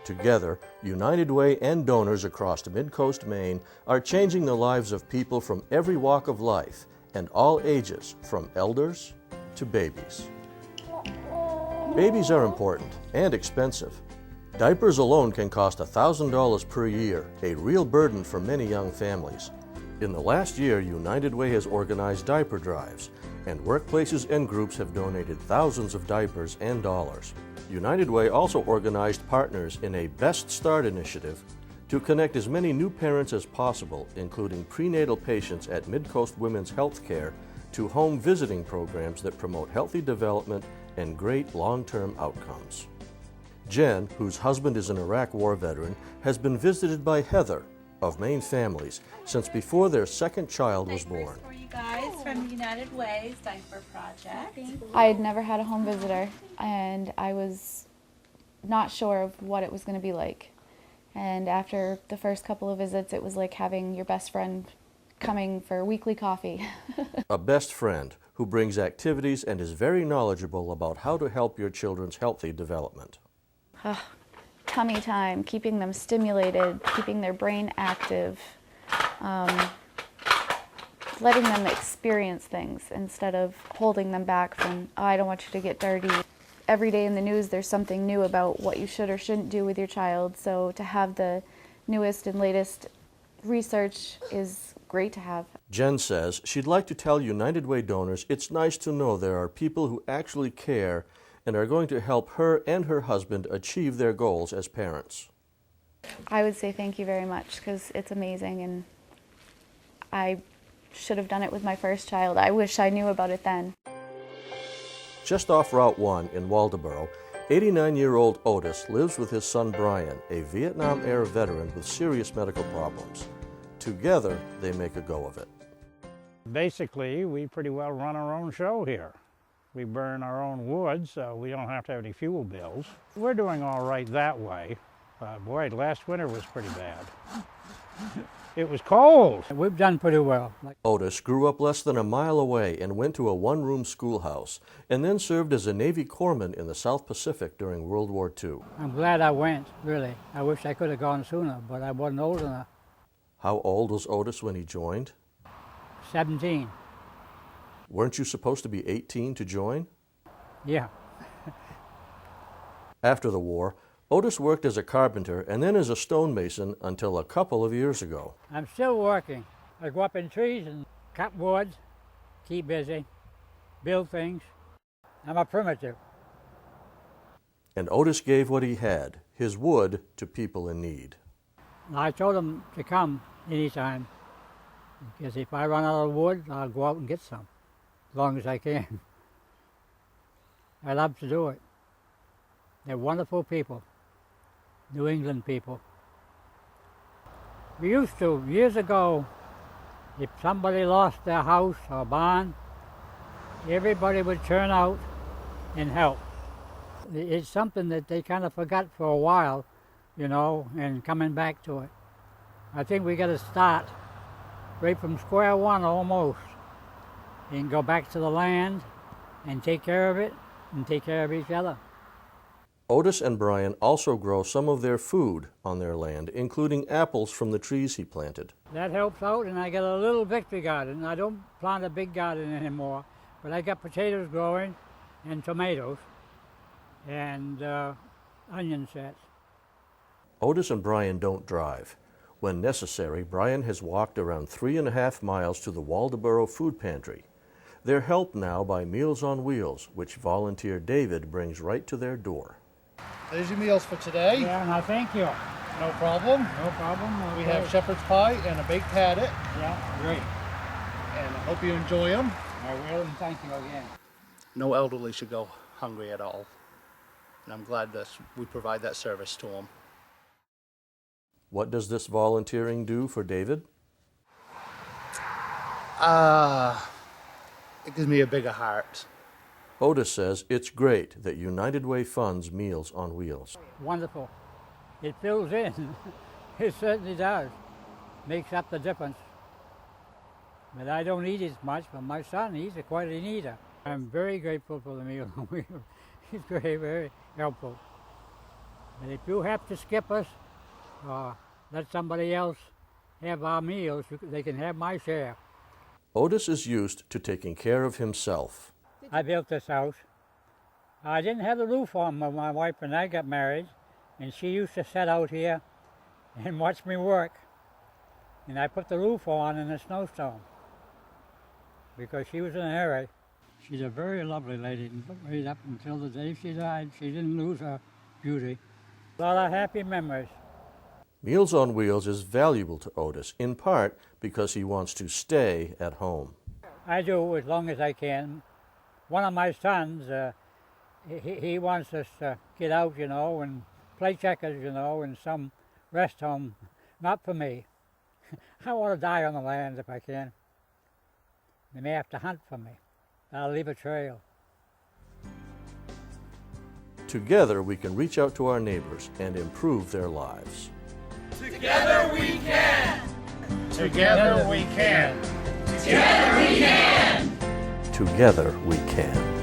Together, United Way and donors across Mid-Coast Maine are changing the lives of people from every walk of life and all ages, from elders to babies. Babies are important and expensive. Diapers alone can cost $1,000 per year, a real burden for many young families. In the last year, United Way has organized diaper drives, and workplaces and groups have donated thousands of diapers and dollars. United Way also organized partners in a Best Start initiative to connect as many new parents as possible, including prenatal patients at Mid-Coast Women's Health Care, to home visiting programs that promote healthy development and great long-term outcomes. Jen, whose husband is an Iraq War veteran, has been visited by Heather of Maine Families since before their second child was born. For you guys from United Way's Diaper Project. I had never had a home visitor, and I was not sure of what it was going to be like. And after the first couple of visits, it was like having your best friend coming for weekly coffee. A best friend who brings activities and is very knowledgeable about how to help your children's healthy development. Tummy time, keeping them stimulated, keeping their brain active, letting them experience things instead of holding them back from, oh, I don't want you to get dirty. Every day in the news there's something new about what you should or shouldn't do with your child, so to have the newest and latest research is great to have. Jen says she'd like to tell United Way donors it's nice to know there are people who actually care and are going to help her and her husband achieve their goals as parents. I would say thank you very much, because it's amazing, and I should have done it with my first child. I wish I knew about it then. Just off Route 1 in Waldoboro, 89-year-old Otis lives with his son Brian, a Vietnam-era veteran with serious medical problems. Together, they make a go of it. Basically, we pretty well run our own show here. We burn our own wood, so we don't have to have any fuel bills. We're doing all right that way. Boy, last winter was pretty bad. It was cold. We've done pretty well. Otis grew up less than a mile away and went to a one-room schoolhouse, and then served as a Navy corpsman in the South Pacific during World War II. I'm glad I went, really. I wish I could have gone sooner, but I wasn't old enough. How old was Otis when he joined? 17. Weren't you supposed to be 18 to join? Yeah. After the war, Otis worked as a carpenter and then as a stonemason until a couple of years ago. I'm still working. I go up in trees and cut wood, keep busy, build things. I'm a primitive. And Otis gave what he had, his wood, to people in need. I told them to come anytime, because if I run out of wood, I'll go out and get some, as long as I can. I love to do it. They're wonderful people, New England people. We used to, years ago, if somebody lost their house or barn, everybody would turn out and help. It's something that they kind of forgot for a while, you know, and coming back to it. I think we got to start right from square one almost, and go back to the land and take care of it and take care of each other. Otis and Brian also grow some of their food on their land, including apples from the trees he planted. That helps out, and I got a little victory garden. I don't plant a big garden anymore, but I got potatoes growing and tomatoes and onion sets. Otis and Brian don't drive. When necessary, Brian has walked around 3.5 miles to the Waldoboro Food Pantry. They're helped now by Meals on Wheels, which volunteer David brings right to their door. There's your meals for today. Yeah, no, thank you. No problem. No problem. Okay. We have shepherd's pie and a baked haddock, Yeah, great. and I hope you enjoy them. I will, and thank you again. No elderly should go hungry at all, and I'm glad that we provide that service to them. What does this volunteering do for David? It gives me a bigger heart. Otis says it's great that United Way funds Meals on Wheels. Wonderful. It fills in. It certainly does. Makes up the difference. But I don't eat as much, but my son, he's quite an eater. I'm very grateful for the Meal on Wheels. He's very, very helpful. And if you have to skip us or let somebody else have our meals, they can have my share. Otis is used to taking care of himself. I built this house. I didn't have the roof on when my wife and I got married, and she used to sit out here and watch me work. And I put the roof on in a snowstorm because she was in a hurry. She's a very lovely lady, right up until the day she died. She didn't lose her beauty. A lot of happy memories. Meals on Wheels is valuable to Otis, in part because he wants to stay at home. I do as long as I can. One of my sons, he wants us to get out, you know, and play checkers, you know, in some rest home. Not for me. I want to die on the land if I can. They may have to hunt for me. I'll leave a trail. Together we can reach out to our neighbors and improve their lives. Together we can! Together we can. Together we can! Together we can.